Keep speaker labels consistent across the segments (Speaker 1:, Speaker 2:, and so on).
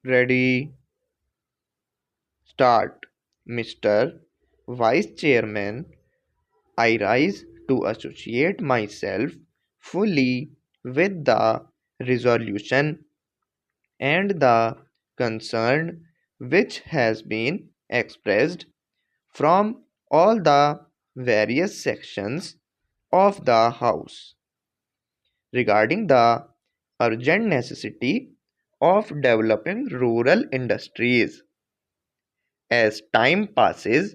Speaker 1: Ready, start. Mr. Vice Chairman, I rise to associate myself fully with the resolution and the concern which has been expressed from all the various sections of the House regarding the urgent necessity of developing rural industries. As time passes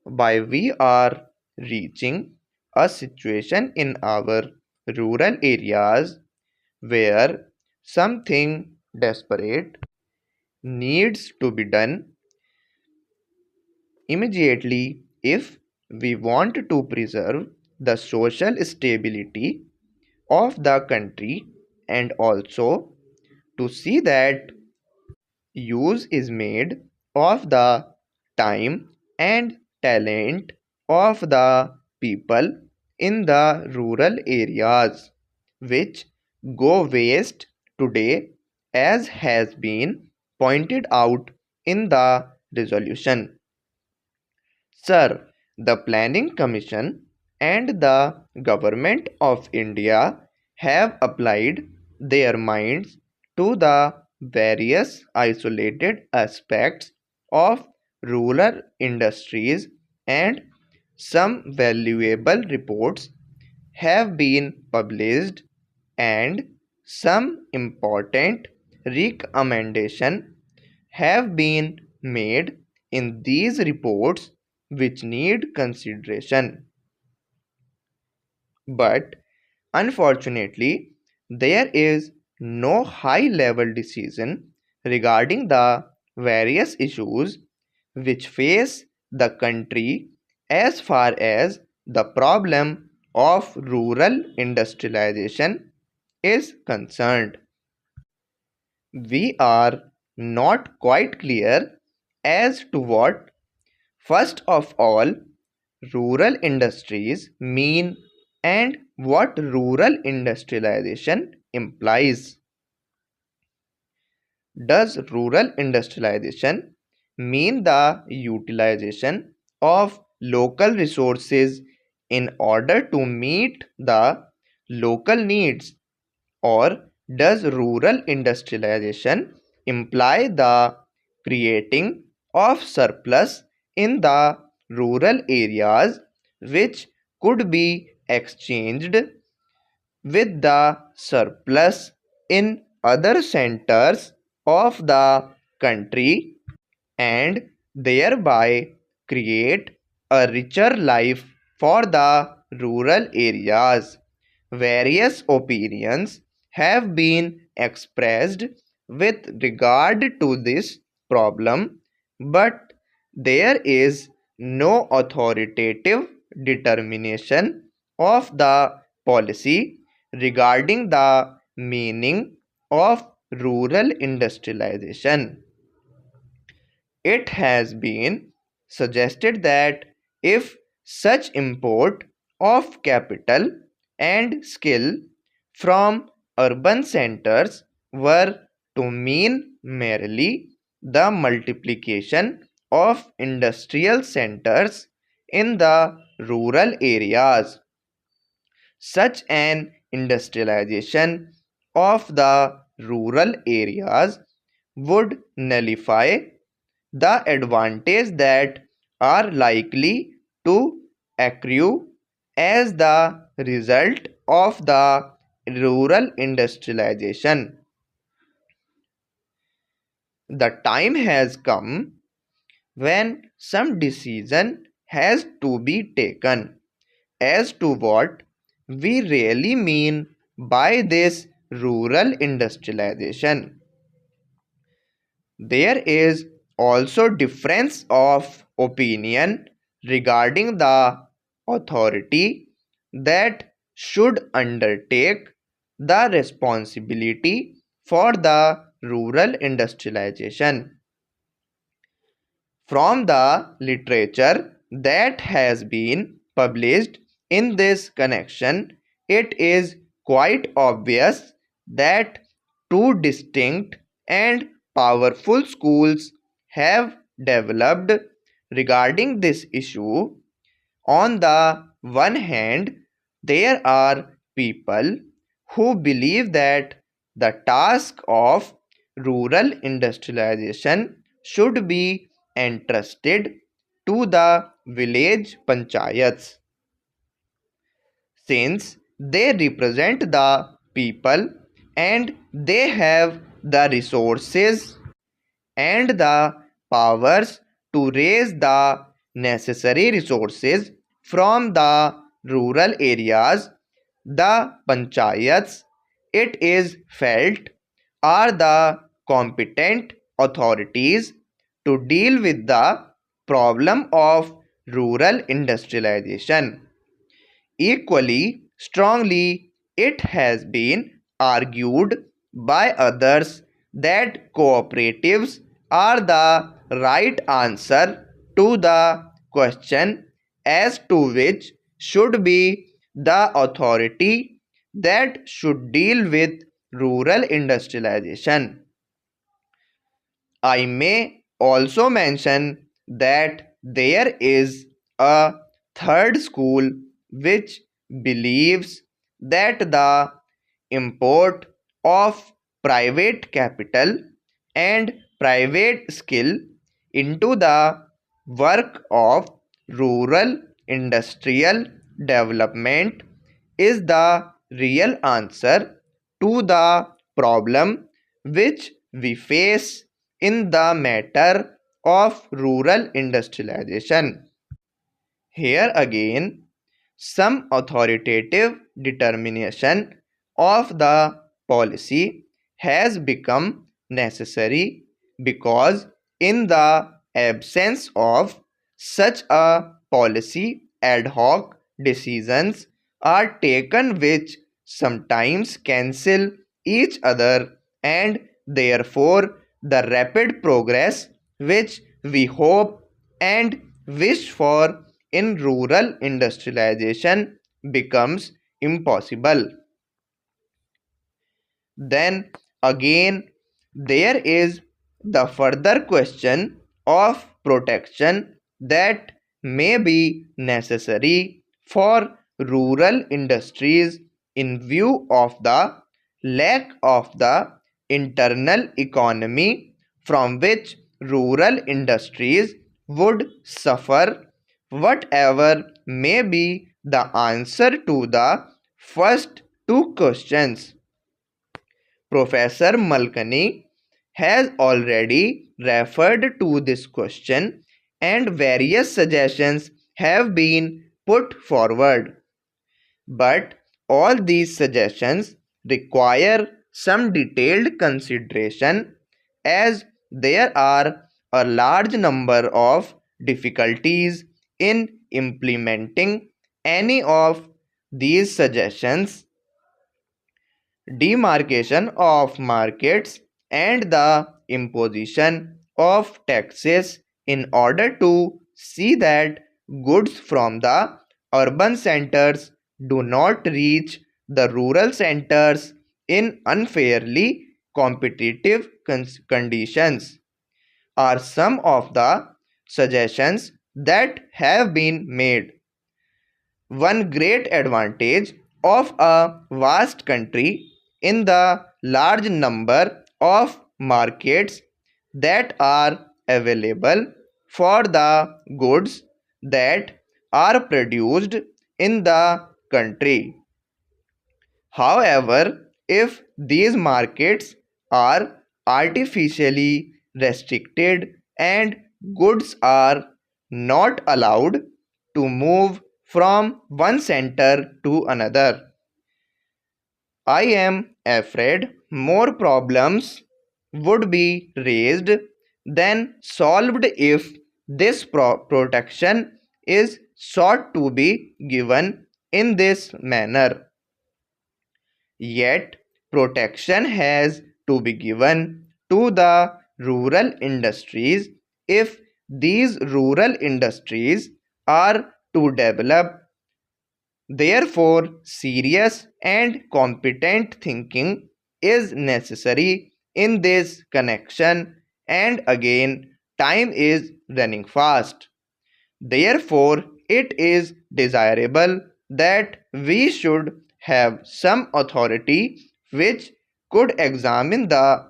Speaker 1: by, we are reaching a situation in our rural areas where something desperate needs to be done immediately if we want to preserve the social stability of the country and also to see that use is made of the time and talent of the people in the rural areas, which go waste today, as has been pointed out in the resolution. Sir, the Planning Commission and the Government of India have applied their minds to the various isolated aspects of rural industries, and some valuable reports have been published and some important recommendations have been made in these reports which need consideration. But unfortunately, there is no high level decision regarding the various issues which face the country as far as the problem of rural industrialization is concerned. We are not quite clear as to what, first of all, rural industries mean and what rural industrialization implies. Does rural industrialization mean the utilization of local resources in order to meet the local needs, or does rural industrialization imply the creating of surplus in the rural areas which could be exchanged with the surplus in other centers of the country and thereby create a richer life for the rural areas? Various opinions have been expressed with regard to this problem, but there is no authoritative determination of the policy regarding the meaning of rural industrialization. It has been suggested that if such import of capital and skill from urban centers were to mean merely the multiplication of industrial centers in the rural areas, such an industrialization of the rural areas would nullify the advantage that are likely to accrue as the result of the rural industrialization. The time has come when some decision has to be taken as to what we really mean by this rural industrialization. There is also difference of opinion regarding the authority that should undertake the responsibility for the rural industrialization. From the literature that has been published in this connection, it is quite obvious that two distinct and powerful schools have developed regarding this issue. On the one hand, there are people who believe that the task of rural industrialization should be entrusted to the village panchayats, since they represent the people and they have the resources and the powers to raise the necessary resources from the rural areas. The panchayats, it is felt, are the competent authorities to deal with the problem of rural industrialization. Equally strongly, it has been argued by others that cooperatives are the right answer to the question as to which should be the authority that should deal with rural industrialization. I may also mention that there is a third school which believes that the import of private capital and private skill into the work of rural industrial development is the real answer to the problem which we face in the matter of rural industrialization. Here again, some authoritative determination of the policy has become necessary because, in the absence of such a policy, ad hoc decisions are taken which sometimes cancel each other, and therefore the rapid progress which we hope and wish for in rural industrialization becomes impossible. Then again, there is the further question of protection that may be necessary for rural industries in view of the lack of the internal economy from which rural industries would suffer. Whatever may be the answer to the first two questions, Professor Malkani has already referred to this question and various suggestions have been put forward. But all these suggestions require some detailed consideration, as there are a large number of difficulties in implementing any of these suggestions. Demarcation of markets and the imposition of taxes in order to see that goods from the urban centers do not reach the rural centers in unfairly competitive conditions are some of the suggestions that have been made. One great advantage of a vast country in the large number of markets that are available for the goods that are produced in the country. However, if these markets are artificially restricted and goods are not allowed to move from one center to another, I am afraid more problems would be raised than solved if this protection is sought to be given in this manner. Yet, protection has to be given to the rural industries if these rural industries are to develop. Therefore, serious and competent thinking is necessary in this connection, and again, time is running fast. Therefore, it is desirable that we should have some authority which could examine the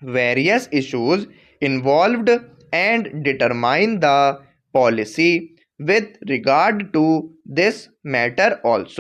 Speaker 1: various issues involved and determine the policy with regard to this matter also.